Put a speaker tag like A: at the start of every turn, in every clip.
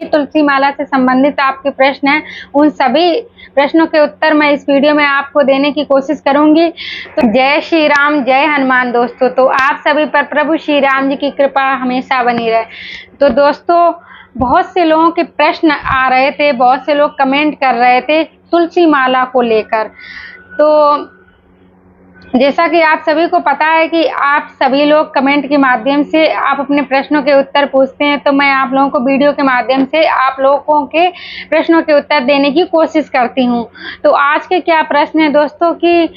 A: तुलसी माला से संबंधित आपके प्रश्न हैं, उन सभी प्रश्नों के उत्तर मैं इस वीडियो में आपको देने की कोशिश करूंगी। तो जय श्री राम, जय हनुमान दोस्तों। तो आप सभी पर प्रभु श्री राम जी की कृपा हमेशा बनी रहे। तो दोस्तों, बहुत से लोगों के प्रश्न आ रहे थे, बहुत से लोग कमेंट कर रहे थे तुलसी माला को लेकर। तो जैसा कि आप सभी को पता है कि आप सभी लोग कमेंट के माध्यम से आप अपने प्रश्नों के उत्तर पूछते हैं, तो मैं आप लोगों को वीडियो के माध्यम से आप लोगों के प्रश्नों के उत्तर देने की कोशिश करती हूं। तो आज के क्या प्रश्न है दोस्तों कि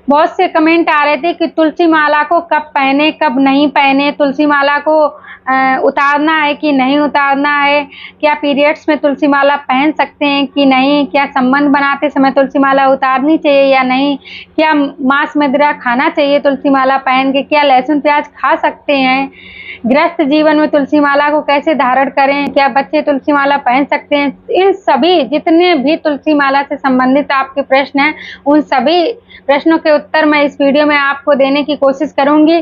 A: बहुत से कमेंट आ रहे थे कि तुलसी माला को कब पहने, कब नहीं पहने, तुलसी माला को उतारना है कि नहीं उतारना है, क्या पीरियड्स में तुलसी माला पहन सकते हैं कि नहीं, क्या संबंध बनाते समय तुलसी माला उतारनी चाहिए या नहीं, क्या मांस मदिरा खाना चाहिए तुलसी माला पहन के, क्या लहसुन प्याज खा सकते हैं, गृहस्थ जीवन में तुलसी माला को कैसे धारण करें, क्या बच्चे तुलसी माला पहन सकते हैं। इन सभी जितने भी तुलसी माला से संबंधित आपके प्रश्न हैं, उन सभी प्रश्नों के उत्तर मैं इस वीडियो में आपको देने की कोशिश करूंगी।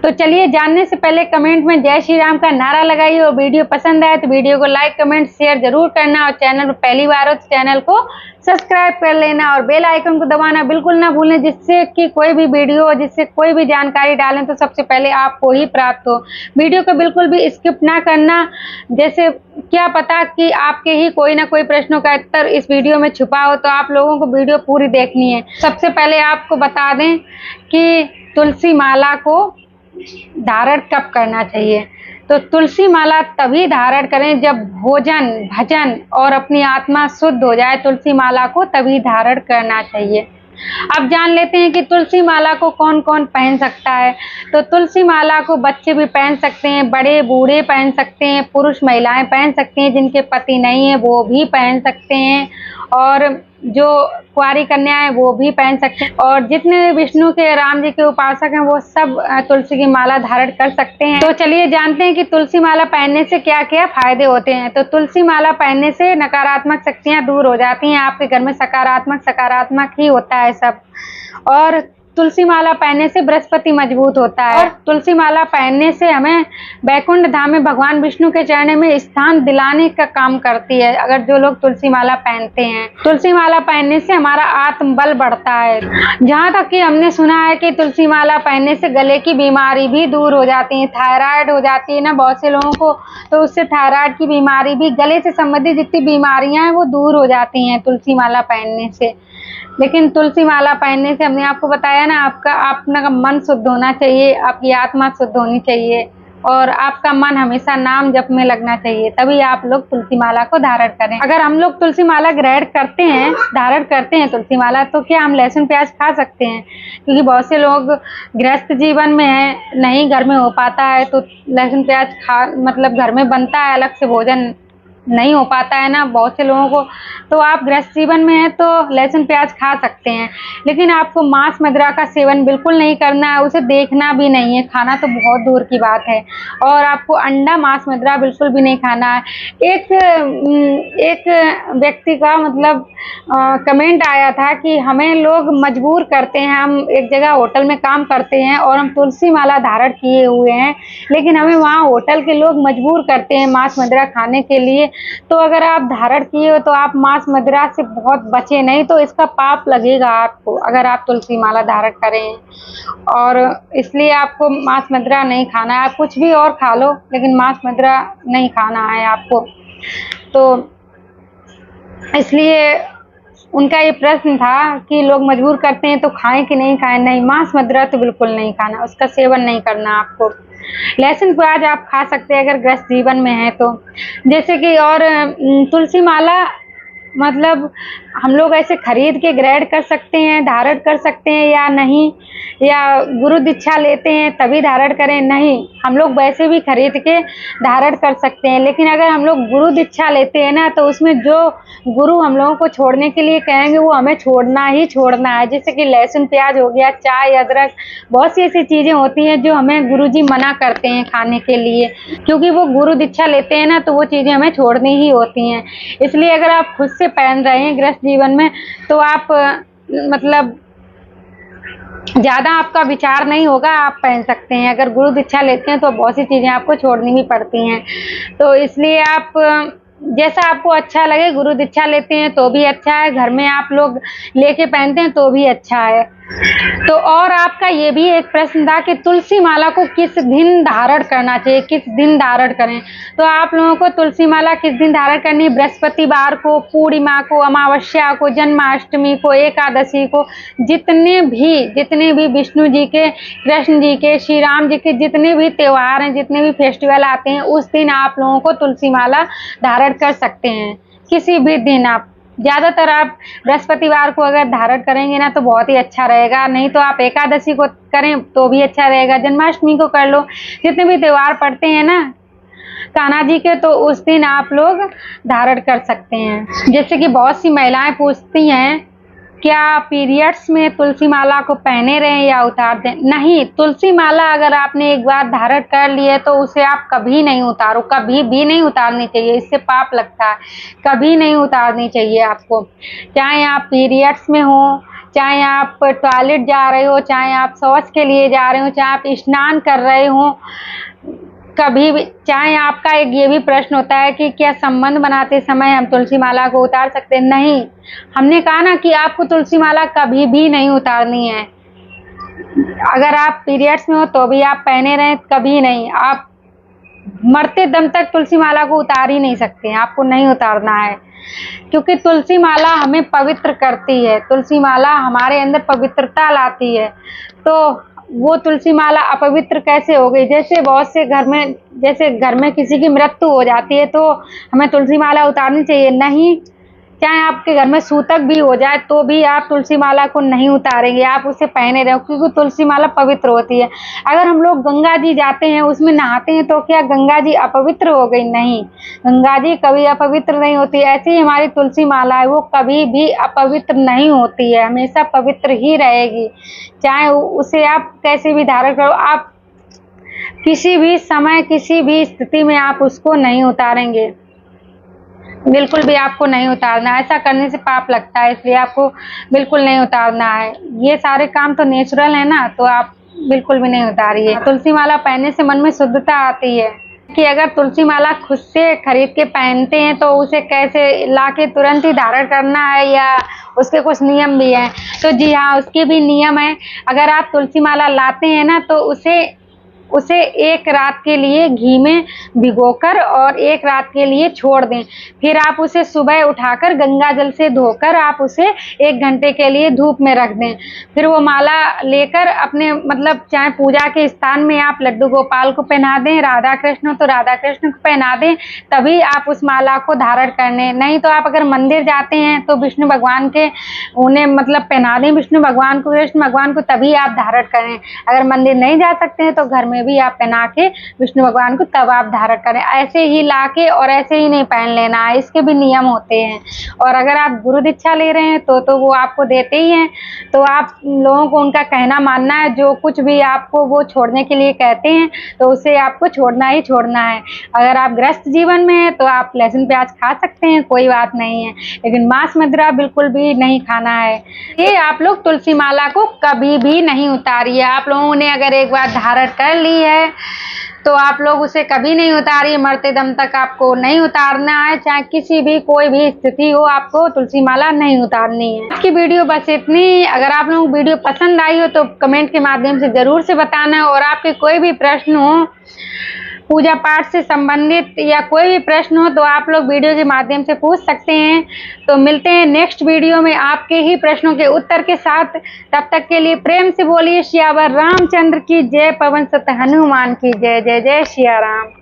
A: तो चलिए, जानने से पहले कमेंट में जय श्री राम का नारा लगाइए और वीडियो पसंद आए तो वीडियो को लाइक, कमेंट, शेयर जरूर करना और चैनल पर पहली बार हो तो चैनल को सब्सक्राइब कर लेना और बेल आइकन को दबाना बिल्कुल ना भूलें, जिससे कि कोई भी वीडियो, जिससे कोई भी जानकारी डालें तो सबसे पहले आपको ही प्राप्त हो। वीडियो को बिल्कुल भी स्किप ना करना, जैसे क्या पता कि आपके ही कोई ना कोई प्रश्नों का उत्तर इस वीडियो में छुपा हो, तो आप लोगों को वीडियो पूरी देखनी है। सबसे पहले आपको बता दें कि तुलसी माला को धारण कब करना चाहिए। तो तुलसी माला तभी धारण करें जब भोजन, भजन और अपनी आत्मा शुद्ध हो जाए, तुलसी माला को तभी धारण करना चाहिए। अब जान लेते हैं कि तुलसी माला को कौन कौन पहन सकता है। तो तुलसी माला को बच्चे भी पहन सकते हैं, बड़े बूढ़े पहन सकते हैं, पुरुष महिलाएं पहन सकते हैं, जिनके पति नहीं है वो भी पहन सकते हैं, और जो कुंवारी कन्या है वो भी पहन सकते हैं, और जितने विष्णु के, राम जी के उपासक हैं वो सब तुलसी की माला धारण कर सकते हैं। तो चलिए जानते हैं कि तुलसी माला पहनने से क्या क्या फायदे होते हैं। तो तुलसी माला पहनने से नकारात्मक शक्तियां दूर हो जाती हैं, आपके घर में सकारात्मक ही होता है सब। और तुलसी माला पहनने से बृहस्पति मजबूत होता है। और तुलसी माला पहनने से हमें वैकुंठ धाम में भगवान विष्णु के चरण में स्थान दिलाने का काम करती है, अगर जो लोग तुलसी माला पहनते हैं। तुलसी माला पहनने से हमारा आत्मबल बढ़ता है। जहाँ तक कि हमने सुना है कि तुलसी माला पहनने से गले की बीमारी भी दूर हो जाती है, थायराइड हो जाती है ना बहुत से लोगों को, तो उससे थायराइड की बीमारी भी, गले से संबंधित जितनी बीमारियां हैं वो दूर हो जाती हैं तुलसी माला पहनने से। लेकिन तुलसी माला पहनने से हमने आपको बताया ना, आपका मन शुद्ध होना चाहिए, आपकी आत्मा शुद्ध होनी चाहिए, और आपका मन हमेशा नाम जप में लगना चाहिए, तभी आप लोग तुलसी माला को धारण करें। अगर हम लोग तुलसी माला ग्रहण करते हैं, धारण करते हैं तुलसी माला, तो क्या हम लहसुन प्याज खा सकते हैं? क्योंकि बहुत से लोग गृहस्थ जीवन में है, नहीं घर में हो पाता है, तो लहसुन प्याज मतलब घर में बनता है, अलग से भोजन नहीं हो पाता है ना बहुत से लोगों को, तो आप गृहस्थ जीवन में है तो लहसुन प्याज खा सकते हैं। लेकिन आपको मांस मदिरा का सेवन बिल्कुल नहीं करना है, उसे देखना भी नहीं है, खाना तो बहुत दूर की बात है। और आपको अंडा, मांस मदिरा बिल्कुल भी नहीं खाना है। एक व्यक्ति का मतलब कमेंट आया था कि हमें लोग मजबूर करते हैं, हम एक जगह होटल में काम करते हैं और हम तुलसी माला धारण किए हुए हैं, लेकिन हमें वहाँ होटल के लोग मजबूर करते हैं मांस मदिरा खाने के लिए। तो अगर आप धारण किए हो तो आप मांस मदिरा से बहुत बचे, नहीं तो इसका पाप लगेगा आपको अगर आप तुलसी माला धारण करें। और इसलिए आपको मांस मदिरा नहीं खाना है, आप कुछ भी और खा लो लेकिन मांस मदिरा नहीं खाना है आपको। तो इसलिए उनका ये प्रश्न था कि लोग मजबूर करते हैं तो खाएं कि नहीं खाएं। नहीं, मांस मदिरा तो बिल्कुल नहीं खाना, उसका सेवन नहीं करना आपको। लहसुन प्याज आप खा सकते हैं अगर गृहस्थ जीवन में है तो, जैसे कि। और तुलसी माला मतलब हम लोग ऐसे खरीद के ग्रहण कर सकते हैं, धारण कर सकते हैं या नहीं, या गुरु दीक्षा लेते हैं तभी धारण करें? नहीं, हम लोग वैसे भी खरीद के धारण कर सकते हैं। लेकिन अगर हम लोग गुरु दीक्षा लेते हैं ना, तो उसमें जो गुरु हम लोगों को छोड़ने के लिए कहेंगे वो हमें छोड़ना ही छोड़ना है। जैसे कि लहसुन प्याज हो गया, चाय, अदरक, बहुत सी ऐसी चीजें होती हैं जो हमें गुरुजी मना करते हैं खाने के लिए, क्योंकि वो गुरु दीक्षा लेते हैं ना, तो वो चीजें हमें छोड़नी ही होती हैं। इसलिए अगर आप खुद से पहन रहे हैं गृहस्थ जीवन में, तो आप मतलब ज्यादा आपका विचार नहीं होगा, आप पहन सकते हैं। अगर गुरु दीक्षा लेते हैं तो बहुत सी चीजें आपको छोड़नी भी पड़ती हैं। तो इसलिए आप जैसा आपको अच्छा लगे, गुरु दीक्षा लेते हैं तो भी अच्छा है, घर में आप लोग लेके पहनते हैं तो भी अच्छा है। तो और आपका ये भी एक प्रश्न था कि तुलसी माला को किस दिन धारण करना चाहिए, किस दिन धारण करें। तो आप लोगों को तुलसी माला किस दिन धारण करनी है? बृहस्पतिवार को, पूर्णिमा को, अमावस्या को, जन्माष्टमी को, एकादशी को, जितने भी विष्णु जी के, कृष्ण जी के, श्री राम जी के जितने भी त्योहार हैं, जितने भी फेस्टिवल आते हैं, उस दिन आप लोगों को तुलसी माला धारण कर सकते हैं। किसी भी दिन आप, ज्यादातर आप बृहस्पतिवार को अगर धारण करेंगे ना तो बहुत ही अच्छा रहेगा, नहीं तो आप एकादशी को करें तो भी अच्छा रहेगा, जन्माष्टमी को कर लो, जितने भी त्योहार पड़ते हैं ना कान्हा जी के, तो उस दिन आप लोग धारण कर सकते हैं। जैसे कि बहुत सी महिलाएं पूछती हैं क्या पीरियड्स में तुलसी माला को पहने रहें या उतार दें? नहीं, तुलसी माला अगर आपने एक बार धारण कर ली है तो उसे आप कभी नहीं उतारो, कभी भी नहीं उतारनी चाहिए, इससे पाप लगता है। कभी नहीं उतारनी चाहिए आपको, चाहे आप पीरियड्स में हो, चाहे आप टॉयलेट जा रहे हो, चाहे आप शौच के लिए जा रहे हो, चाहे आप स्नान कर रहे हो, कभी भी। चाहे आपका एक ये भी प्रश्न होता है कि क्या संबंध बनाते समय हम तुलसी माला को उतार सकते हैं? नहीं, हमने कहा ना कि आपको तुलसी माला कभी भी नहीं उतारनी है। अगर आप पीरियड्स में हो तो भी आप पहने रहें, कभी नहीं। आप मरते दम तक तुलसी माला को उतार ही नहीं सकते हैं, आपको नहीं उतारना है, क्योंकि तुलसी माला हमें पवित्र करती है, तुलसी माला हमारे अंदर पवित्रता लाती है। तो वो तुलसी माला अपवित्र कैसे हो गई? जैसे बहुत से घर में किसी की मृत्यु हो जाती है तो हमें तुलसी माला उतारनी चाहिए? नहीं, चाहे आपके घर में सूतक भी हो जाए तो भी आप तुलसी माला को नहीं उतारेंगे, आप उसे पहने रहो, क्योंकि तुलसी माला पवित्र होती है। अगर हम लोग गंगा जी जाते हैं, उसमें नहाते हैं, तो क्या गंगा जी अपवित्र हो गई? नहीं, गंगा जी कभी अपवित्र नहीं होती। ऐसे ही हमारी तुलसी माला है, वो कभी भी अपवित्र नहीं होती है, हमेशा पवित्र ही रहेगी, चाहे उसे आप कैसे भी धारण करो। आप किसी भी समय, किसी भी स्थिति में आप उसको नहीं उतारेंगे, बिल्कुल भी आपको नहीं उतारना है। ऐसा करने से पाप लगता है, इसलिए आपको बिल्कुल नहीं उतारना है। ये सारे काम तो नेचुरल है ना, तो आप बिल्कुल भी नहीं उतारिए। तुलसी माला पहनने से मन में शुद्धता आती है कि अगर तुलसी माला खुद से खरीद के पहनते हैं तो उसे कैसे लाके तुरंत ही धारण करना है, या उसके कुछ नियम भी हैं? तो जी हाँ, उसके भी नियम है। अगर आप तुलसी माला लाते हैं ना तो उसे एक रात के लिए घी में भिगोकर और एक रात के लिए छोड़ दें। फिर आप उसे सुबह उठाकर गंगा जल से धोकर आप उसे 1 घंटे के लिए धूप में रख दें। फिर वो माला लेकर अपने चाहे पूजा के स्थान में आप लड्डू गोपाल को पहना दें, राधा कृष्ण तो राधा कृष्ण को पहना दें, तभी आप उस माला को धारण करने। नहीं तो आप अगर मंदिर जाते हैं तो विष्णु भगवान के उन्हें पहना दें, विष्णु भगवान को, कृष्ण भगवान को, तभी आप धारण करें। अगर मंदिर नहीं जा सकते हैं तो घर में भी आप पहना के विष्णु भगवान को तब आप धारण करें। ऐसे ही लाके और ऐसे ही नहीं पहन लेना है, इसके भी नियम होते हैं। और अगर आप गुरु दीक्षा ले रहे हैं तो वो आपको देते ही हैं, तो आप लोगों को उनका कहना मानना है। जो कुछ भी आपको वो छोड़ने के लिए कहते हैं तो उसे आपको छोड़ना ही छोड़ना है। अगर आप गृहस्थ जीवन में हैं तो आप लहसुन प्याज खा सकते हैं, कोई बात नहीं है, लेकिन मांस मदिरा बिल्कुल भी नहीं खाना है। ये आप लोग तुलसी माला को कभी भी नहीं उतारिए। आप लोगों ने अगर एक बार धारण कर ली है तो आप लोग उसे कभी नहीं उतारिए, मरते दम तक आपको नहीं उतारना है। चाहे किसी भी कोई भी स्थिति हो, आपको तुलसी माला नहीं उतारनी है। आज की वीडियो बस इतनी। अगर आप लोगों को वीडियो पसंद आई हो तो कमेंट के माध्यम से जरूर से बताना है। और आपके कोई भी प्रश्न हो पूजा पाठ से संबंधित या कोई भी प्रश्न हो तो आप लोग वीडियो के माध्यम से पूछ सकते हैं। तो मिलते हैं नेक्स्ट वीडियो में आपके ही प्रश्नों के उत्तर के साथ। तब तक के लिए प्रेम से बोलिए सियावर रामचंद्र की जय, पवन सुत हनुमान की जय। जय जय सिया राम।